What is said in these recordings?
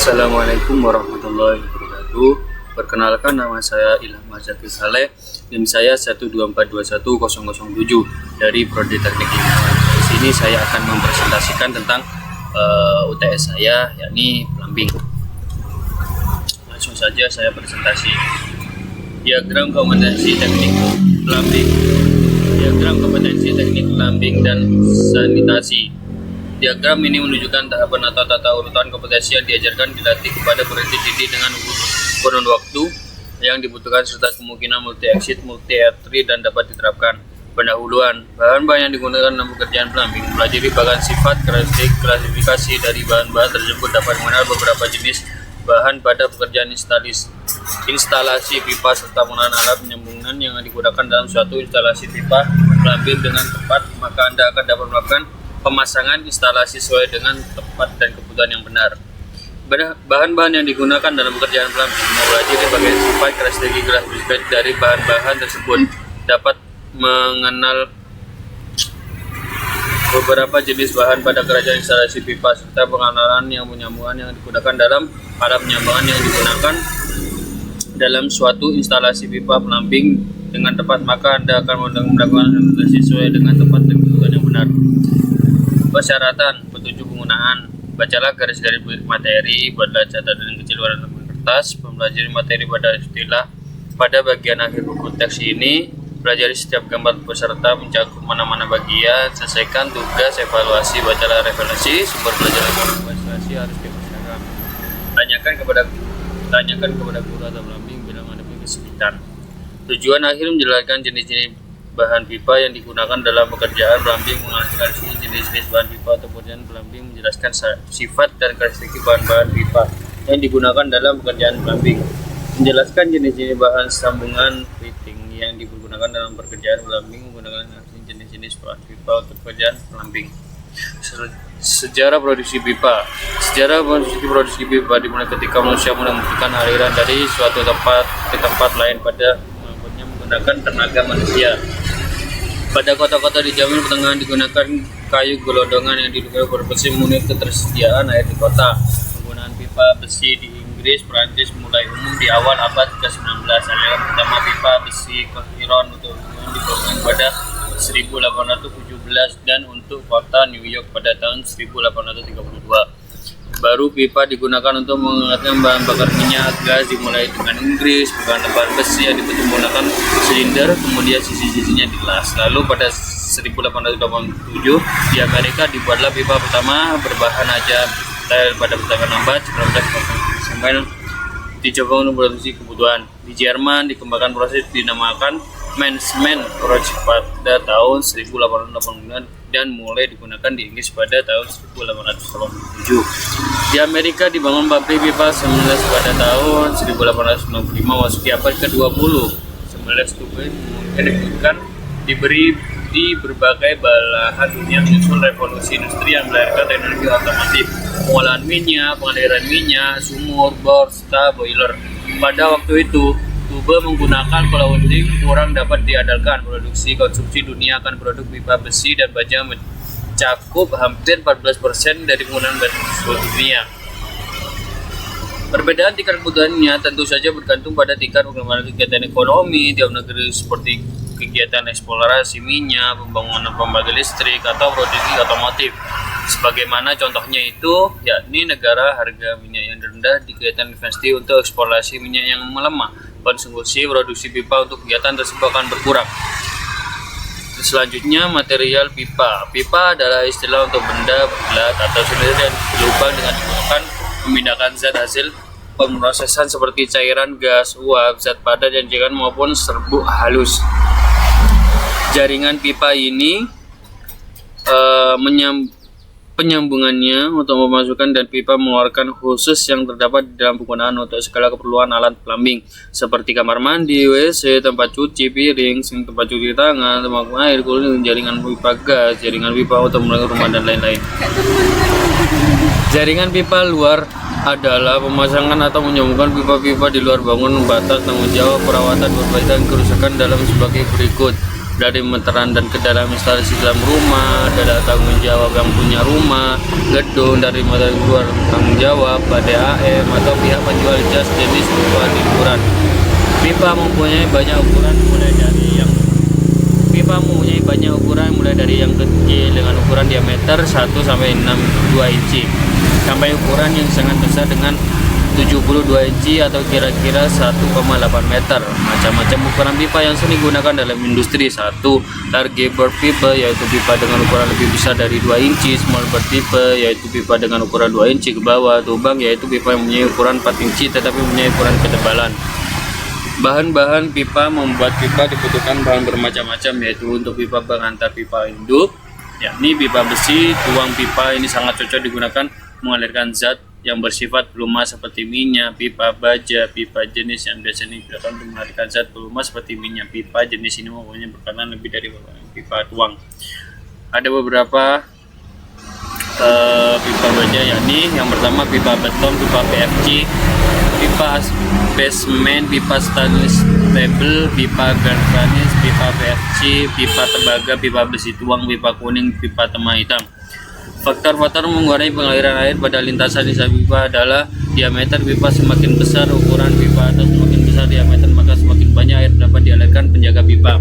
Assalamualaikum warahmatullahi wabarakatuh. Perkenalkan, nama saya Ilham Azaki Saleh, NIM saya 124210007 dari Prodi Teknik Kimia. Di sini saya akan mempresentasikan tentang UTS saya, yakni plumbing. Langsung saja saya presentasi. Diagram kompetensi teknik plumbing. Diagram kompetensi teknik plumbing dan sanitasi. Diagram ini menunjukkan tahapan atau tata urutan kompetensi yang diajarkan dilatih kepada murid didik dengan kurun waktu yang dibutuhkan serta kemungkinan multi-exit, multi-entry dan dapat diterapkan. Pendahuluan, bahan-bahan yang digunakan dalam pekerjaan plumbing, mempelajari bahan sifat, karakteristik, klasifikasi dari bahan-bahan tersebut, dapat mengenal beberapa jenis bahan pada pekerjaan instalasi pipa serta penggunaan alat penyambungan yang digunakan dalam suatu instalasi pipa plumbing dengan tepat, maka Anda akan dapat melakukan pemasangan instalasi sesuai dengan tepat dan kebutuhan yang benar. Bahan-bahan yang digunakan dalam pekerjaan plumbing, mempelajari bagian sifat, karakteristik dari bahan-bahan tersebut, dapat mengenal beberapa jenis bahan pada kerajaan instalasi pipa serta pengenalan yang penyambungan yang digunakan dalam alat penyambungan yang digunakan dalam suatu instalasi pipa plumbing dengan tepat, maka Anda akan melakukan instalasi sesuai dengan tepat dan kebutuhan yang benar. Persyaratan, petunjuk penggunaan. Bacalah garis-garis materi, buatlah catatan kecil warna kertas, mempelajari materi pada istilah. Pada bagian akhir buku teks ini, pelajari setiap gambar peserta mencakup mana-mana bagian, selesaikan tugas evaluasi, bacalah referensi, sumber pelajaran evaluasi harus dipersiapkan. Tanyakan kepada guru atau pembimbing bila menghadapi kesulitan. Tujuan akhir menjelaskan jenis-jenis bahan pipa yang digunakan dalam pekerjaan plumbing, menganalisis jenis-jenis bahan pipa atau pekerjaan plumbing, menjelaskan sifat dan karakteristik bahan-bahan pipa yang digunakan dalam pekerjaan plumbing, menjelaskan jenis-jenis bahan sambungan fitting yang digunakan dalam pekerjaan plumbing, menggunakan jenis-jenis bahan pipa untuk pekerjaan plumbing. Sejarah produksi pipa. Sejarah produksi pipa dimulai ketika manusia menemukan aliran dari suatu tempat ke tempat lain pada menggunakan tenaga manusia. Pada kota-kota di Zaman Pertengahan digunakan kayu gelondongan yang diduga berfungsi memenuhi ketersediaan air di kota. Penggunaan pipa besi di Inggris, Prancis mulai umum di awal abad ke-19. Aliran pertama pipa besi Cochiron untuk dikembangkan pada 1817 dan untuk kota New York pada tahun 1832. Baru pipa digunakan untuk menghangatkan bahan bakar minyak. Gas dimulai dengan Inggris, menggunakan bahan besi yang dibentuk menggunakan silinder, kemudian sisi-sisinya dilas. Lalu pada 1887 di Amerika dibuatlah pipa pertama berbahan aja pada pertengahan abad 19 dicoba untuk produksi kebutuhan. Di Jerman dikembangkan proses dinamakan Mannesmann Project pada tahun 1889 dan mulai digunakan di Inggris pada tahun 1887. Di Amerika dibangun pabrik pipa semeles pada tahun 1895 memasuki abad ke-20. Semeles tubuh mungkin digunakan diberi di berbagai belahan dunia menyusul revolusi industri yang melahirkan teknologi otomotif, pengolahan minyak, pengaliran minyak, sumur, bor, serta boiler. Pada waktu itu, tube menggunakan clothing kurang dapat diandalkan. Produksi konsumsi dunia akan produk pipa besi dan baja mencakup hampir 14% dari penggunaan bahan seluruh dunia. Perbedaan tingkat kebutuhannya tentu saja bergantung pada tingkat pengembangan kegiatan ekonomi tiap negeri seperti kegiatan eksplorasi minyak, pembangunan pembangkit listrik, atau produksi otomotif. Sebagaimana contohnya itu, yakni negara harga minyak yang rendah di kegiatan investasi untuk eksplorasi minyak yang melemah. Konsumsi produksi pipa untuk kegiatan tersebut akan berkurang. Selanjutnya, material pipa. Pipa adalah istilah untuk benda bulat atau silinder yang berlubang dengan digunakan memindahkan zat hasil pemrosesan seperti cairan, gas, uap, zat padat, dan cairan maupun serbuk halus. Jaringan pipa ini penyambungannya untuk memasukkan dan pipa mengeluarkan khusus yang terdapat di dalam penggunaan untuk segala keperluan alat plumbing seperti kamar mandi, WC, tempat cuci piring, tempat cuci tangan, tempat air, jaringan pipa gas, jaringan pipa untuk melakukan rumah dan lain-lain. Jaringan pipa luar adalah pemasangan atau menyambungkan pipa-pipa di luar bangunan batas tanggung jawab perawatan perbaikan kerusakan dalam sebagai berikut. dari meteran dan ke dalam instalasi dalam rumah, adalah tanggung jawab yang punya rumah, gedung, dari meteran keluar tanggung jawab, PDAM atau pihak penjual jas jenis pipa ukuran. Pipa mempunyai banyak ukuran mulai dari yang kecil dengan ukuran diameter 1 sampai 2 inci sampai ukuran yang sangat besar dengan 72 inci atau kira-kira 1,8 meter. Macam-macam ukuran pipa yang sering digunakan dalam industri. 1. Large bird pipa, yaitu pipa dengan ukuran lebih besar dari 2 inci. Small bird pipa, yaitu pipa dengan ukuran 2 inci ke bawah. Tubang, yaitu pipa yang mempunyai ukuran 4 inci tetapi mempunyai ukuran ketebalan. Bahan-bahan pipa. Membuat pipa dibutuhkan bahan bermacam-macam, yaitu untuk pipa pengantar pipa induk, yakni pipa besi. Tuang pipa ini sangat cocok digunakan mengalirkan zat yang bersifat pelumas seperti minyak. Pipa baja, pipa jenis yang biasanya digunakan untuk mengalirkan zat pelumas seperti minyak. Pipa jenis ini mempunyai berkanan lebih dari pipa tuang. Ada beberapa pipa baja, yakni yang pertama pipa beton, pipa PFC, pipa basement, pipa stainless steel, pipa galvanis, pipa PFC, pipa tembaga, pipa besi tuang, pipa kuning, pipa tema hitam. Faktor-faktor mengurangi pengaliran air pada lintasan sisa pipa adalah diameter pipa. Semakin besar ukuran pipa atau semakin besar diameter, maka semakin banyak air dapat dialirkan penjaga pipa.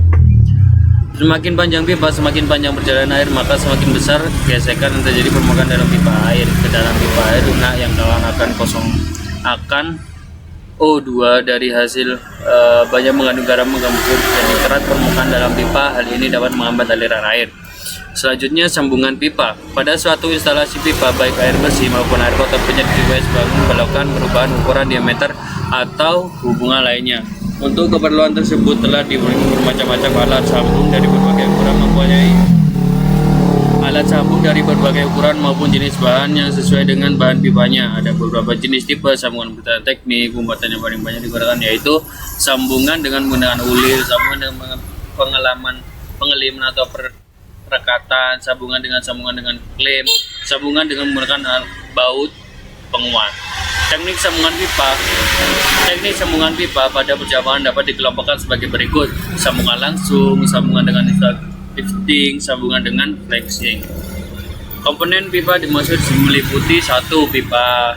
Semakin panjang pipa, semakin panjang perjalanan air, maka semakin besar gesekan yang terjadi permukaan dalam pipa air. Ke dalam pipa air lunak yang kawan akan kosong akan O2 dari hasil banyak mengandung garam menggembur jadi kerat permukaan dalam pipa. Hal ini dapat menghambat aliran air. Selanjutnya, sambungan pipa. Pada suatu instalasi pipa, baik air bersih maupun air kotor, penyedia sebagian melakukan perubahan ukuran, diameter, atau hubungan lainnya. Untuk keperluan tersebut telah diberi bermacam-macam alat sambung dari berbagai ukuran, mempunyai alat sambung dari berbagai ukuran maupun jenis bahan yang sesuai dengan bahan pipanya. Ada beberapa jenis tipe sambungan bertanda teknik. Pembuatan yang paling banyak digunakan yaitu sambungan dengan menggunakan ulir, sambungan dengan pengeliman atau perekatan, sambungan dengan klem, sambungan dengan menggunakan baut penguat. Teknik sambungan pipa pada perjalanan dapat dikelompokkan sebagai berikut: sambungan langsung, sambungan dengan lifting, sambungan dengan flexing. Komponen pipa dimaksud meliputi 1. Pipa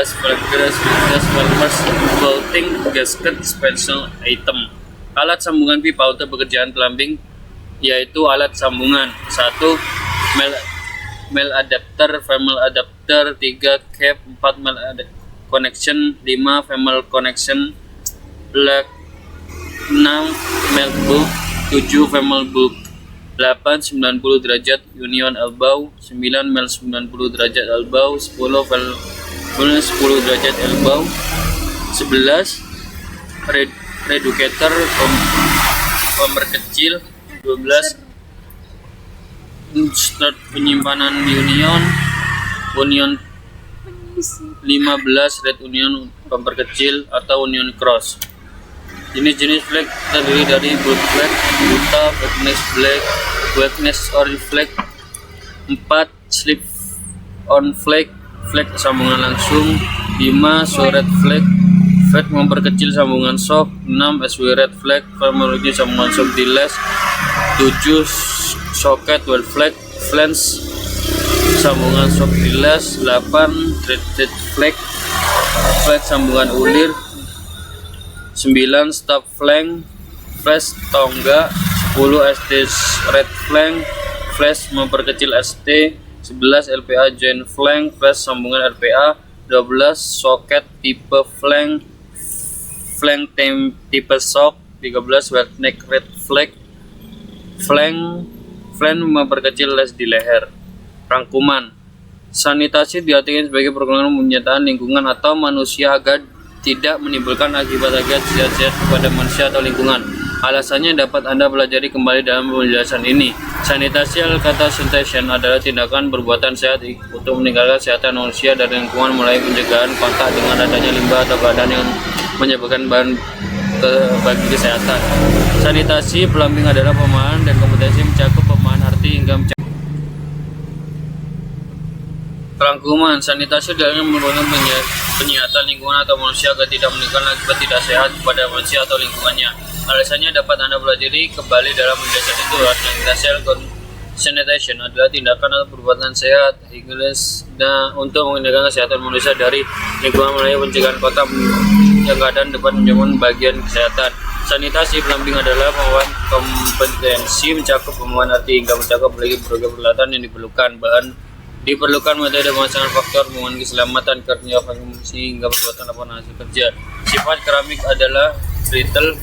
sparklers, filters, valves, bolting, gasket, special item. Alat sambungan pipa untuk pekerjaan plumbing yaitu alat sambungan: 1. Male adapter, female adapter, 3. Cap, 4. Male connection, 5. Female connection, plug, 6. Male bulb, 7. Female bulb, 8. 90 derajat union elbow, 9. Male 90 derajat elbow, 10. Female 10 derajat elbow, 11. Reducator, memperkecil, 12. Start penyimpanan union, 15. Red union, memperkecil atau union cross. Jenis-jenis flag terdiri dari broad flag, buta, weakness or flag. 4. Slip on flag, sambungan langsung. 5. Short flag, memperkecil sambungan shock. 6. SW red flag, memiliki sambungan shock di les. 7. Socket well flag, flange, sambungan shock di les. 8. Threaded flag, sambungan ulir. 9. Stop flank, flash tonggak. 10. ST red flank, flash memperkecil ST. 11. LPA joint flank, flash sambungan LPA. 12. Socket tipe flank tipe shock. 13. Wet neck red flag, flank memperkecil les di leher. Rangkuman: sanitasi diartikan sebagai program penyertaan lingkungan atau manusia agar tidak menimbulkan akibat-akibat sehat kepada manusia atau lingkungan. Alasannya dapat Anda pelajari kembali dalam penjelasan ini. Sanitasi kata sanitation adalah tindakan perbuatan sehat untuk meningkatkan kesehatan manusia dan lingkungan, mulai pencegahan kontak dengan adanya limbah atau keadaan yang menyebabkan bahan bagi kesehatan. Sanitasi plumbing adalah pemahaman dan kompetensi mencakup pemahaman arti hingga rangkuman. Sanitasi dalam merupakan penyihatan lingkungan atau manusia agar tidak menimbulkan akibat tidak sehat kepada manusia atau lingkungannya. Alasannya dapat Anda pelajari kembali dalam penjelasan itu. Sanitation sanitation adalah tindakan atau perbuatan sehat Inggris untuk menghindarkan kesehatan manusia dari lingkungan melalui pencegahan kota yang keadaan dapat menjamin bagian kesehatan. Sanitasi pelamping adalah pemahaman kompetensi mencakup pemahaman arti hingga mencakup berbagai peralatan yang diperlukan metode pemasangan faktor pemahaman keselamatan kerja fungsi hingga perbuatan laporan hasil kerja. Sifat keramik adalah brittle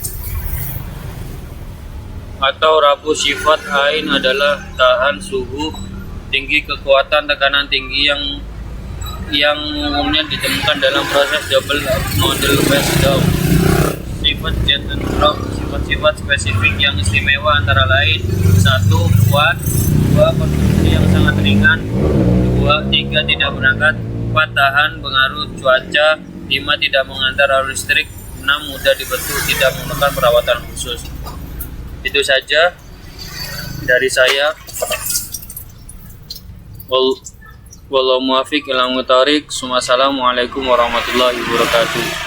atau rapuh. Sifat ain adalah tahan suhu tinggi, kekuatan tekanan tinggi yang umumnya ditemukan dalam proses double model wash down. Sifat gentle rock, sifat-sifat spesifik yang istimewa antara lain: 1. Kuat, 2. Konstruksi yang sangat ringan, 3. Tidak berangkat, 4. Tahan pengaruh cuaca, 5. Tidak mengantar arus listrik, 6. Mudah dibentuk, tidak memerlukan perawatan khusus. Itu saja dari saya. Wallahu muwaffiq ila aqwamit thoriq. Wassalamualaikum warahmatullahi wabarakatuh.